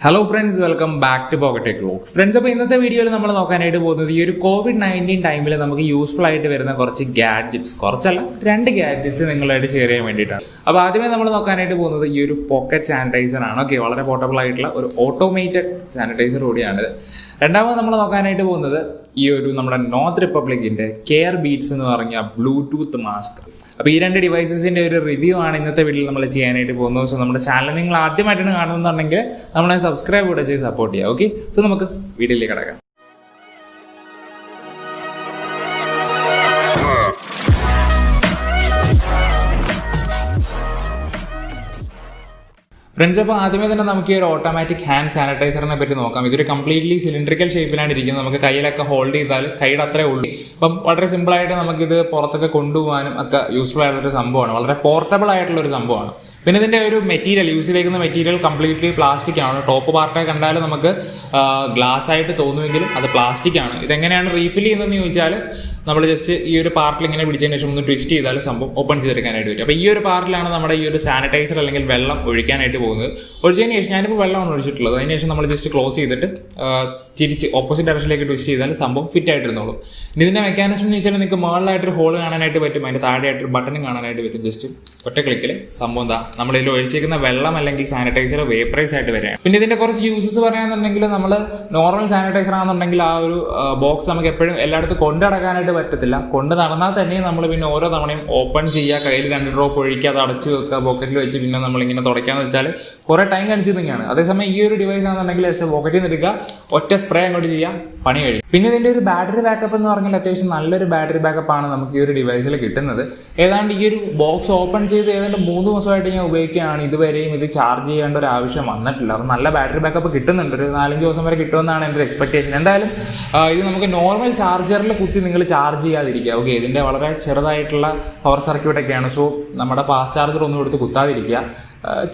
Hello friends, welcome back to pocket vlogs. Friends, അപ്പോൾ ഇന്നത്തെ വീഡിയോയിൽ നമ്മൾ നോക്കാനായിട്ട് പോകുന്നത് ഈ ഒരു COVID-19 ടൈമിൽ നമുക്ക് യൂസ്ഫുൾ ആയിട്ട് വരുന്ന കുറച്ച് ഗാഡ്ജറ്റ്സ്, കുറച്ചല്ല 2 ഗാഡ്ജറ്റ്സ് നിങ്ങളായിട്ട് ഷെയർ ചെയ്യാൻ വേണ്ടിയിട്ടാണ്. അപ്പോൾ ആദ്യമേ നമ്മൾ നോക്കാനായിട്ട് പോകുന്നത് ഈ ഒരു പോക്കറ്റ് സാനിറ്റൈസർ ആണ്. ഓക്കെ, വളരെ പോർട്ടബിൾ ആയിട്ടുള്ള ഒരു ഓട്ടോമേറ്റഡ് സാനിറ്റൈസർ കൂടിയാണിത്. രണ്ടാമത് നമ്മൾ നോക്കാനായിട്ട് പോകുന്നത് ഈ ഒരു നമ്മുടെ നോർത്ത് റിപ്പബ്ലിക്കിൻ്റെ കെയർ ബീറ്റ്സ് എന്ന് പറഞ്ഞ ബ്ലൂടൂത്ത് മാസ്ക്. അപ്പോൾ ഈ 2 ഡിവൈസസിൻ്റെ ഒരു റിവ്യൂ ആണ് ഇന്നത്തെ വീഡിയോയിൽ നമ്മൾ ചെയ്യാനായിട്ട് പോകുന്നത്. സോ നമ്മുടെ ചാനൽ നിങ്ങൾ ആദ്യമായിട്ടാണ് കാണുന്നുണ്ടെങ്കിൽ നമ്മളെ സബ്സ്ക്രൈബ് കൂടെ ചെയ്ത് സപ്പോർട്ട് ചെയ്യുക. ഓക്കെ, സോ നമുക്ക് വീഡിയോയിലേക്ക് കിടക്കാം. ഫ്രണ്ട്സ്, അപ്പോൾ ആദ്യമേ തന്നെ നമുക്ക് ഈ ഒരു ഓട്ടോമാറ്റിക് ഹാൻഡ് സാനിറ്റൈസറിനെ പറ്റി നോക്കാം. ഇതൊരു കംപ്ലീറ്റ്ലി സിലിണ്ടറിക്കൽ ഷേപ്പിലാണ് ഇരിക്കുന്നത്. നമുക്ക് കയ്യിലൊക്കെ ഹോൾഡ് ചെയ്താൽ കൈയുടെ അത്രേ ഉള്ളൂ. അപ്പം വളരെ സിമ്പിളായിട്ട് നമുക്കിത് പുറത്തൊക്കെ കൊണ്ടുപോകാനും ഒക്കെ യൂസ്ഫുൾ ആയിട്ടുള്ളൊരു സംഭവമാണ്. വളരെ പോർട്ടബിൾ ആയിട്ടുള്ളൊരു സംഭവമാണ്. പിന്നെ ഇതിൻ്റെ ഒരു മെറ്റീരിയൽ, യൂസ് ചെയ്തേക്കുന്ന മെറ്റീരിയൽ കംപ്ലീറ്റ്ലി പ്ലാസ്റ്റിക് ആണ്. ടോപ്പ് പാർട്ടൊക്കെ കണ്ടാൽ നമുക്ക് ഗ്ലാസ് ആയിട്ട് തോന്നുമെങ്കിലും അത് പ്ലാസ്റ്റിക് ആണ്. ഇതെങ്ങനെയാണ് റീഫിൽ ചെയ്യുന്നതെന്ന് ചോദിച്ചാൽ നമ്മൾ ജസ്റ്റ് ഈ ഒരു പാർട്ടിൽ ഇങ്ങനെ പിടിച്ചതിന് ശേഷം ഒന്ന് ട്വിസ്റ്റ് ചെയ്താൽ സംഭവം ഓപ്പൺ ചെയ്തെടുക്കാനായിട്ട് പറ്റും. അപ്പോൾ ഈ ഒരു പാർട്ടിലാണ് നമ്മുടെ ഈ ഒരു സാനിറ്റൈസർ അല്ലെങ്കിൽ വെള്ളം ഒഴിക്കാനായിട്ട് പോകുന്നത്. ഒഴിച്ചതിന് ശേഷം ഞാനിപ്പോൾ വെള്ളമാണ് ഒഴിച്ചിട്ടുള്ളത്. അതിന് ശേഷം നമ്മൾ ജസ്റ്റ് ക്ലോസ് ചെയ്തിട്ട് തിരിച്ച് ഓപ്പോസിറ്റ് ഡയറക്ഷനിലേക്ക് ട്വിസ്റ്റ് ചെയ്താൽ സംഭവം ഫിറ്റ് ആയിട്ടിരുന്നോളും. ഇനി ഇതിൻ്റെ മെക്കാനിസം എന്ന് വെച്ചാൽ നിങ്ങൾക്ക് മുകളിലായിട്ടൊരു ഹോൾ കാണാനായിട്ട് പറ്റും, അതിൻ്റെ താഴെയായിട്ടൊരു ബട്ടണും കാണാനായിട്ട് പറ്റും. ജസ്റ്റ് ഒറ്റ ക്ലിക്കിൽ സംഭവം എന്താ നമ്മളിതിൽ ഒഴിച്ചേക്കുന്ന വെള്ളം അല്ലെങ്കിൽ സാനിറ്റൈസർ വേപ്പറൈസ് ആയിട്ട് വരികയാണ്. പിന്നെ ഇതിൻ്റെ കുറച്ച് യൂസസ് പറയുകയാണെന്നുണ്ടെങ്കിൽ നമ്മൾ നോർമൽ സാനിറ്റൈസർ ആണെന്നുണ്ടെങ്കിൽ ആ ഒരു ബോക്സ് നമുക്ക് എപ്പോഴും എല്ലായിടത്തും കൊണ്ടു നടക്കാനായിട്ട് പറ്റത്തില്ല. കൊണ്ട് നടന്നാൽ തന്നെ നമ്മൾ പിന്നെ ഓരോ തവണയും ഓപ്പൺ ചെയ്യുക, കയ്യിൽ 2 ഡ്രോപ്പ് ഒഴിക്കുക, അത് അടച്ച് വെക്കുക, പോക്കറ്റിൽ വെച്ച് പിന്നെ നമ്മളിങ്ങനെ തുടയ്ക്കാന്ന് വെച്ചാൽ കുറേ ടൈം കൺസ്യൂമിംഗ് ആണ്. അതേസമയം ഈ ഒരു ഡിവൈസ് ആണെന്നുണ്ടെങ്കിൽ പോക്കറ്റിൽ നിന്ന് എടുക്കുക, ഒറ്റ സ്പ്രേ അങ്ങോട്ട് ചെയ്യാം, പണി കഴിയും. പിന്നെ ഇതിൻ്റെ ഒരു ബാറ്ററി ബാക്കപ്പ് എന്ന് പറഞ്ഞാൽ അത്യാവശ്യം നല്ലൊരു ബാറ്ററി ബാക്കപ്പ് ആണ് നമുക്ക് ഈ ഒരു ഡിവൈസിൽ കിട്ടുന്നത്. ഏതാണ്ട് ഈ ഒരു ബോക്സ് ഓപ്പൺ ചെയ്ത് ഏതാണ്ട് 3 ദിവസമായിട്ട് ഞാൻ ഉപയോഗിക്കുകയാണ്. ഇതുവരെയും ഇത് ചാർജ് ചെയ്യേണ്ട ഒരു ആവശ്യം വന്നിട്ടില്ല. അപ്പം നല്ല ബാറ്ററി ബാക്കപ്പ് കിട്ടുന്നുണ്ട്. ഒരു 4-5 ദിവസം വരെ കിട്ടുമെന്നാണ് എൻ്റെ ഒരു എക്സ്പെക്ടേഷൻ. എന്തായാലും ഇത് നമുക്ക് നോർമൽ ചാർജറിൽ കുത്തി നിങ്ങൾ ചാർജ് ചെയ്യാതിരിക്കുക. ഓക്കെ, ഇതിൻ്റെ വളരെ ചെറുതായിട്ടുള്ള പവർ സർക്യൂട്ടൊക്കെയാണ്. സോ നമ്മുടെ ഫാസ്റ്റ് ചാർജർ ഒന്നും എടുത്ത് കുത്താതിരിക്കുക.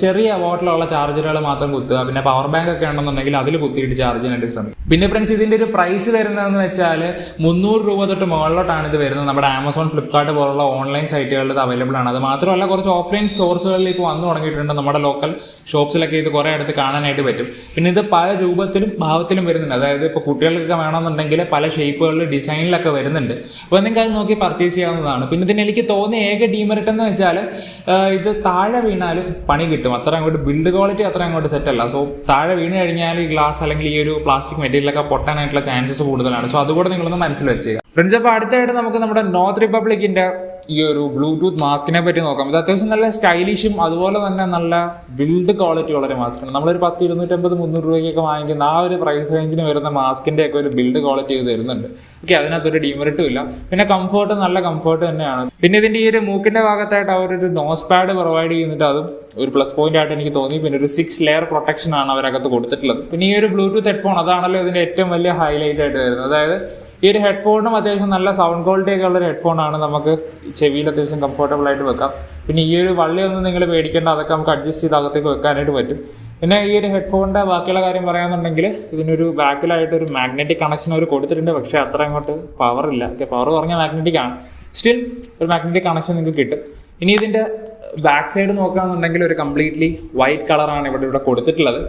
ചെറിയ വാട്ടിലുള്ള ചാർജറുകൾ മാത്രം കുത്തുക. പിന്നെ പവർ ബാങ്ക് ഒക്കെ ഉണ്ടെന്നുണ്ടെങ്കിൽ അതിൽ കുത്തിയിട്ട് ചാർജ് ചെയ്യാനായിട്ട് ശ്രമിക്കും. പിന്നെ ഫ്രണ്ട്സ്, ഇതിൻ്റെ ഒരു പ്രൈസ് വരുന്നതെന്ന് വെച്ചാൽ 300 രൂപ തൊട്ട് മുകളിലോട്ടാണ് ഇത് വരുന്നത്. നമ്മുടെ ആമസോൺ, ഫ്ലിപ്കാർട്ട് പോലുള്ള ഓൺലൈൻ സൈറ്റുകളിൽ ഇത് അവൈലബിൾ ആണ്. അത് മാത്രമല്ല കുറച്ച് ഓഫ്ലൈൻ സ്റ്റോഴ്സുകളിൽ ഇപ്പോൾ വന്നു തുടങ്ങിയിട്ടുണ്ട്. നമ്മുടെ ലോക്കൽ ഷോപ്സിലൊക്കെ ഇത് കുറേ അടുത്ത് കാണാനായിട്ട് പറ്റും. പിന്നെ ഇത് പല രൂപത്തിലും ഭാവത്തിലും വരുന്നുണ്ട്. അതായത് ഇപ്പോൾ കുട്ടികൾക്കൊക്കെ വേണമെന്നുണ്ടെങ്കിൽ പല ഷേപ്പുകളിൽ ഡിസൈനിലൊക്കെ വരുന്നുണ്ട്. അപ്പോൾ നിങ്ങൾക്ക് അത് നോക്കി പർച്ചേസ് ചെയ്യാവുന്നതാണ്. പിന്നെ ഇതിന് എനിക്ക് തോന്നിയ ഏക ഡീമെറിറ്റ് എന്ന് വെച്ചാൽ ഇത് താഴെ വീണാലും പണി കിട്ടും. അത്ര അങ്ങോട്ട് ബിൽഡ് ക്വാളിറ്റി അത്ര അങ്ങോട്ട് സെറ്റ് അല്ല. സോ താഴെ വീണ് കഴിഞ്ഞാൽ ഈ ഗ്ലാസ് അല്ലെങ്കിൽ ഈ ഒരു പ്ലാസ്റ്റിക് മെറ്റീരിയലൊക്കെ പൊട്ടാനായിട്ടുള്ള ചാൻസസ് കൂടുതലാണ്. സോ അതുകൂടെ നിങ്ങളൊന്ന് മനസ്സിൽ വെച്ചേക്കുക. ഫ്രണ്ട്സ്, അപ്പോൾ അടുത്തായിട്ട് നമുക്ക് നമ്മുടെ നോർത്ത് റിപ്പബ്ലിക്കിൻ്റെ ഈ ഒരു ബ്ലൂടൂത്ത് മാസ്കിനെ പറ്റി നോക്കാം. ഇത് അത്യാവശ്യം നല്ല സ്റ്റൈലിഷും അതുപോലെ തന്നെ നല്ല ബിൽഡ് ക്വാളിറ്റി ഉള്ളൊരു മാസ്കാണ്. നമ്മളൊരു 10, 250, 300 രൂപയ്ക്കൊക്കെ വാങ്ങിക്കുന്ന ആ ഒരു പ്രൈസ് റേഞ്ചിന് വരുന്ന മാസ്കിൻ്റെ ഒക്കെ ഒരു ബിൽഡ് ക്വാളിറ്റി ഇത് തരുന്നുണ്ട്. ഓക്കെ, അതിനകത്തൊരു ഡീമെറിറ്റും ഇല്ല. പിന്നെ കംഫർട്ട് നല്ല കംഫർട്ട് തന്നെയാണ്. പിന്നെ ഇതിൻ്റെ ഈ ഒരു മൂക്കിൻ്റെ ഭാഗത്തായിട്ട് അവരൊരു നോസ് പാഡ് പ്രൊവൈഡ് ചെയ്യുന്നിട്ട് അതും ഒരു പ്ലസ് പോയിന്റ് ആയിട്ട് എനിക്ക് തോന്നി. പിന്നെ ഒരു 6 ലെയർ പ്രൊട്ടക്ഷൻ ആണ് അവരകത്ത് കൊടുത്തിട്ടുള്ളത്. പിന്നെ ഈ ഒരു ബ്ലൂടൂത്ത് ഹെഡ്ഫോൺ അതാണല്ലോ ഇതിൻ്റെ ഏറ്റവും വലിയ ഹൈലൈറ്റ് ആയിട്ട് വരുന്നത്. അതായത് ഈ ഒരു ഹെഡ്ഫോണും അത്യാവശ്യം നല്ല സൗണ്ട് ക്വാളിറ്റി ഒക്കെ ഉള്ളൊരു ഹെഡ്ഫോണാണ്. നമുക്ക് ചെവിയിൽ അത്യാവശ്യം കംഫർട്ടബിൾ ആയിട്ട് വെക്കാം. പിന്നെ ഈ ഒരു വള്ളിയൊന്നും നിങ്ങൾ പേടിക്കേണ്ട, അതൊക്കെ നമുക്ക് അഡ്ജസ്റ്റ് ചെയ്ത് അകത്തേക്ക് വെക്കാനായിട്ട് പറ്റും. പിന്നെ ഈ ഒരു ഹെഡ്ഫോണിൻ്റെ ബാക്കിയുള്ള കാര്യം പറയുകയാണെന്നുണ്ടെങ്കിൽ ഇതിനൊരു ബാക്കിലായിട്ട് ഒരു മാഗ്നറ്റിക് കണക്ഷൻ അവർ കൊടുത്തിട്ടുണ്ട്. പക്ഷേ അത്ര അങ്ങോട്ട് പവർ ഇല്ല. ഓക്കെ, പവർ പറഞ്ഞാൽ മാഗ്നറ്റിക് ആണ്. സ്റ്റിൽ ഒരു മാഗ്നറ്റിക് കണക്ഷൻ നിങ്ങൾക്ക് കിട്ടും. ഇനി ഇതിൻ്റെ ബാക്ക് സൈഡ് നോക്കുകയാണെന്നുണ്ടെങ്കിൽ ഒരു കംപ്ലീറ്റ്ലി വൈറ്റ് കളറാണ് ഇവിടെ കൊടുത്തിട്ടുള്ളത്.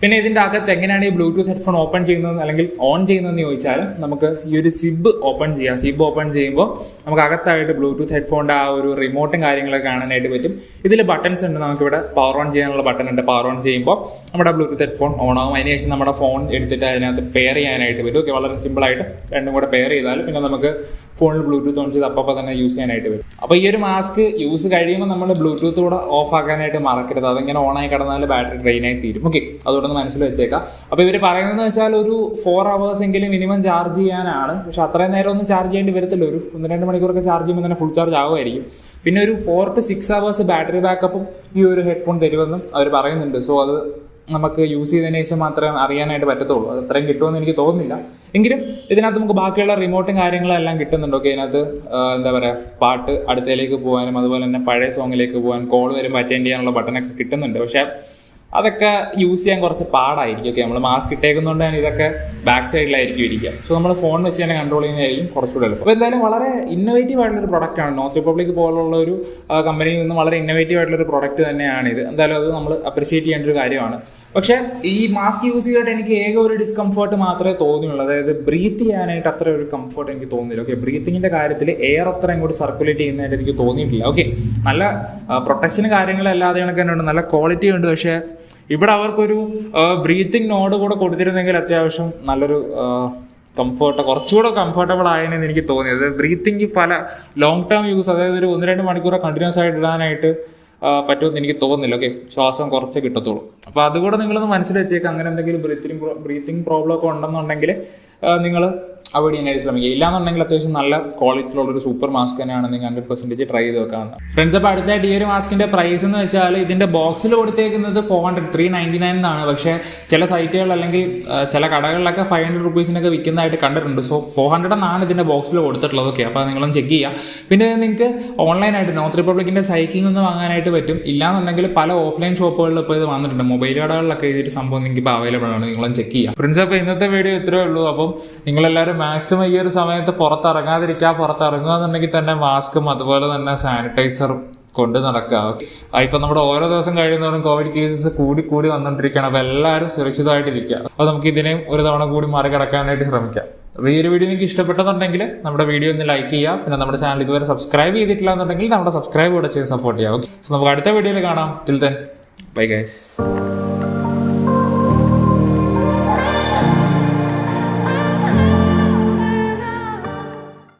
പിന്നെ ഇതിൻ്റെ അകത്ത് എങ്ങനെയാണ് ഈ ബ്ലൂടൂത്ത് ഹെഡ്ഫോൺ ഓപ്പൺ ചെയ്യുന്നത് അല്ലെങ്കിൽ ഓൺ ചെയ്യുന്നതെന്ന് ചോദിച്ചാൽ നമുക്ക് ഈ ഒരു സിബ് ഓപ്പൺ ചെയ്യാം. സിബ് ഓപ്പൺ ചെയ്യുമ്പോൾ നമുക്ക് അകത്തായിട്ട് ബ്ലൂടൂത്ത് ഹെഡ്ഫോണിൻ്റെ ആ ഒരു റിമോട്ടും കാര്യങ്ങളൊക്കെ കാണാനായിട്ട് പറ്റും. ഇതിൽ ബട്ടൺസ് ഉണ്ട്. നമുക്കിവിടെ പവർ ഓൺ ചെയ്യാനുള്ള ബട്ടൺ ഉണ്ട്. പവർ ഓൺ ചെയ്യുമ്പോൾ നമ്മുടെ ബ്ലൂടൂത്ത് ഹെഡ്ഫോൺ ഓൺ ആകും. അതിനുശേഷം നമ്മുടെ ഫോൺ എടുത്തിട്ട് അതിനകത്ത് പെയർ ചെയ്യാനായിട്ട് വരും. ഓക്കെ, വളരെ സിമ്പിളായിട്ട് രണ്ടും കൂടെ പെയർ ചെയ്താൽ പിന്നെ നമുക്ക് ഫോണിൽ ബ്ലൂടൂത്ത് ഓൺ ചെയ്ത് അപ്പോൾ തന്നെ യൂസ് ചെയ്യാനായിട്ട് വരും. അപ്പോൾ ഈ ഒരു മാസ്ക് യൂസ് കഴിയുമ്പോൾ നമ്മൾ ബ്ലൂടൂത്ത് കൂടെ ഓഫ് ആക്കാനായിട്ട് മറക്കരുത്. അതിങ്ങനെ ഓണായി കിടന്നാൽ ബാറ്ററി ഡ്രെയിനായി തീരും. ഓക്കെ, അതുകൊണ്ടൊന്ന് മനസ്സിൽ വെച്ചേക്കാം. അപ്പോൾ ഇവർ പറയുന്നതെന്ന് വെച്ചാൽ ഒരു 4 hours എങ്കിലും മിനിമം ചാർജ് ചെയ്യാനാണ്. പക്ഷെ അത്രയും നേരം ഒന്നും ചാർജ് ചെയ്യേണ്ടി വരത്തില്ല. ഒരു 1-2 മണിക്കൂറൊക്കെ ചാർജ് ചെയ്യുമ്പോൾ തന്നെ ഫുൾ ചാർജ് ആകുമായിരിക്കും. പിന്നെ ഒരു 4 to 6 hours ബാറ്ററി ബാക്കപ്പും ഈ ഒരു ഹെഡ്ഫോൺ തരുമെന്നും അവർ പറയുന്നുണ്ട്. സോ അത് നമുക്ക് യൂസ് ചെയ്തതിന് ശേഷം മാത്രമേ അറിയാനായിട്ട് പറ്റത്തുള്ളൂ. അത് അത്രയും കിട്ടുമെന്ന് എനിക്ക് തോന്നുന്നില്ല. എങ്കിലും ഇതിനകത്ത് നമുക്ക് ബാക്കിയുള്ള റിമോട്ടും കാര്യങ്ങളും എല്ലാം കിട്ടുന്നുണ്ട്. ഓക്കെ, ഇതിനകത്ത് എന്താ പറയുക, പാട്ട് അടുത്തയിലേക്ക് പോകാനും അതുപോലെ തന്നെ പഴയ സോങ്ങിലേക്ക് പോകാൻ, കോൾ വരുമ്പോൾ അറ്റൻഡ് ചെയ്യാനുള്ള ബട്ടണൊക്കെ കിട്ടുന്നുണ്ട്. പക്ഷേ അതൊക്കെ യൂസ് ചെയ്യാൻ കുറച്ച് പാടായിരിക്കും. ഓക്കെ, നമ്മൾ മാസ്ക് ഇട്ടേക്കുന്നതുകൊണ്ട് തന്നെ ഇതൊക്കെ ബാക്ക് സൈഡിലായിരിക്കും ഇരിക്കുക. സോ നമ്മൾ ഫോൺ വെച്ച് തന്നെ കൺട്രോൾ ചെയ്യുന്നതായിരിക്കും കുറച്ചുകൂടെ എളുപ്പം. അപ്പോൾ എന്തായാലും വളരെ ഇന്നോവേറ്റീവ് ആയിട്ടുള്ളൊരു പ്രൊഡക്റ്റാണ്. നോർത്ത് റിപ്പബ്ലിക് പോലുള്ള ഒരു കമ്പനിയിൽ നിന്ന് വളരെ ഇന്നോവേറ്റീവ് ആയിട്ടുള്ളൊരു പ്രൊഡക്റ്റ് തന്നെയാണിത്. എന്തായാലും അത് നമ്മൾ അപ്രിഷിയേറ്റ് ചെയ്യേണ്ട ഒരു കാര്യമാണ്. പക്ഷേ ഈ മാസ്ക് യൂസ് ചെയ്തിട്ട് എനിക്ക് ഏക ഒരു ഡിസ്കംഫർട്ട് മാത്രമേ തോന്നിയുള്ളൂ. അതായത് ബ്രീത്ത് ചെയ്യാനായിട്ട് അത്ര ഒരു കംഫർട്ട് എനിക്ക് തോന്നിയില്ല. ഓക്കെ, ബ്രീത്തിങ്ങിൻ്റെ കാര്യത്തിൽ എയർ അത്ര ഇങ്ങോട്ട് സർക്കുലേറ്റ് ചെയ്യുന്നതായിട്ട് എനിക്ക് തോന്നിയിട്ടില്ല. ഓക്കെ, നല്ല പ്രൊട്ടക്ഷനും കാര്യങ്ങളല്ലാതെ കണക്ക് തന്നെ ഉണ്ട്, നല്ല ക്വാളിറ്റി ഉണ്ട്. പക്ഷേ ഇവിടെ അവർക്കൊരു ബ്രീത്തിങ് നോഡ് കൂടെ കൊടുത്തിരുന്നെങ്കിൽ അത്യാവശ്യം നല്ലൊരു കുറച്ചുകൂടെ കംഫർട്ടബിൾ ആയെന്ന് എനിക്ക് തോന്നിയത്. ബ്രീത്തിങ് പല ലോങ് ടേം യൂസ്, അതായത് ഒരു 1-2 മണിക്കൂർ കണ്ടിന്യൂസ് ആയിട്ട് ഇടാനായിട്ട് പറ്റുമെന്ന് എനിക്ക് തോന്നുന്നില്ല. ഓക്കെ, ശ്വാസം കുറച്ചേ കിട്ടത്തുള്ളൂ. അപ്പോൾ അതുകൂടെ നിങ്ങളൊന്ന് മനസ്സിൽ വെച്ചേക്കാം. അങ്ങനെ എന്തെങ്കിലും ബ്രീത്തിങ് പ്രോബ്ലം ഒക്കെ ഉണ്ടെന്നുണ്ടെങ്കിൽ നിങ്ങൾ അവോയ്ഡ് ചെയ്യാനായിട്ട് ശ്രമിക്കുക. ഇല്ലാന്നുണ്ടെങ്കിൽ അത്യാവശ്യം നല്ല ക്വാളിറ്റിയുള്ളൊരു സൂപ്പർ മാസ്ക് തന്നെയാണ് നിങ്ങൾ 100% ട്രൈ ചെയ്ത് വെക്കാവുന്നത്. ഫ്രണ്ട്സ്, അപ്പോൾ അടുത്തായിട്ട് ഈ ഒരു മാസ്കിൻ്റെ പ്രൈസ് എന്ന് വെച്ചാൽ ഇതിൻ്റെ ബോക്സിൽ കൊടുത്തേക്കുന്നത് 399 എന്നാണ്. പക്ഷേ ചില സൈറ്റുകൾ അല്ലെങ്കിൽ ചില കടകളിലൊക്കെ 500 റുപ്പീസിനൊക്കെ വിൽക്കുന്നതായിട്ട് കണ്ടിട്ടുണ്ട്. സോ 400 എന്നാണ് ഇതിൻ്റെ ബോക്സിൽ കൊടുത്തിട്ടുള്ളത്. ഓക്കെ, അപ്പോൾ നിങ്ങളൊന്ന് ചെക്ക് ചെയ്യുക. പിന്നെ നിങ്ങൾക്ക് ഓൺലൈനായിട്ട് നോർത്ത് റിപ്പബ്ലിക്കിൻ്റെ സൈറ്റിൽ നിന്ന് വാങ്ങാനായിട്ട് പറ്റും. ഇല്ലാന്നുണ്ടെങ്കിൽ പല ഓഫ്ലൈൻ ഷോപ്പുകളിൽ ഇപ്പോൾ ഇത് വന്നിട്ടുണ്ട്. മൊബൈൽ കടകളിലൊക്കെ ഇതൊരു സംഭവം നിങ്ങൾക്ക് ഇപ്പോൾ അവൈലബിൾ ആണ്. നിങ്ങളൊന്ന് ചെക്ക് ചെയ്യുക. ഫ്രണ്ട്സ്, അപ്പോൾ ഇന്നത്തെ വീഡിയോ ഇത്രയേ ഉള്ളൂ. അപ്പം നിങ്ങളെല്ലാവരും മാക്സിമം ഈ ഒരു സമയത്ത് പുറത്തിറങ്ങുക എന്നുണ്ടെങ്കിൽ തന്നെ മാസ്കും അതുപോലെ തന്നെ സാനിറ്റൈസറും കൊണ്ട് നടക്കുക. ഇപ്പം നമ്മുടെ ഓരോ ദിവസം കഴിയുന്നവരും കോവിഡ് കേസസ് കൂടി വന്നുകൊണ്ടിരിക്കുകയാണ്. അപ്പോൾ എല്ലാവരും സുരക്ഷിതമായിട്ടിരിക്കുക. അപ്പോൾ നമുക്ക് ഇതിനെയും ഒരു തവണ കൂടി മറികടക്കാനായിട്ട് ശ്രമിക്കാം. അപ്പോൾ ഈ ഒരു വീഡിയോ നിങ്ങൾക്ക് ഇഷ്ടപ്പെട്ടെന്നുണ്ടെങ്കിൽ നമ്മുടെ വീഡിയോ ഒന്ന് ലൈക്ക് ചെയ്യുക. പിന്നെ നമ്മുടെ ചാനൽ ഇതുവരെ സബ്സ്ക്രൈബ് ചെയ്തിട്ടില്ല എന്നുണ്ടെങ്കിൽ നമ്മുടെ സബ്സ്ക്രൈബ് കൂടെ ചെയ്ത് സപ്പോർട്ട് ചെയ്യുക. ഓക്കെ, സോ നമുക്ക് അടുത്ത വീഡിയോയിൽ കാണാം. Till then, bye guys.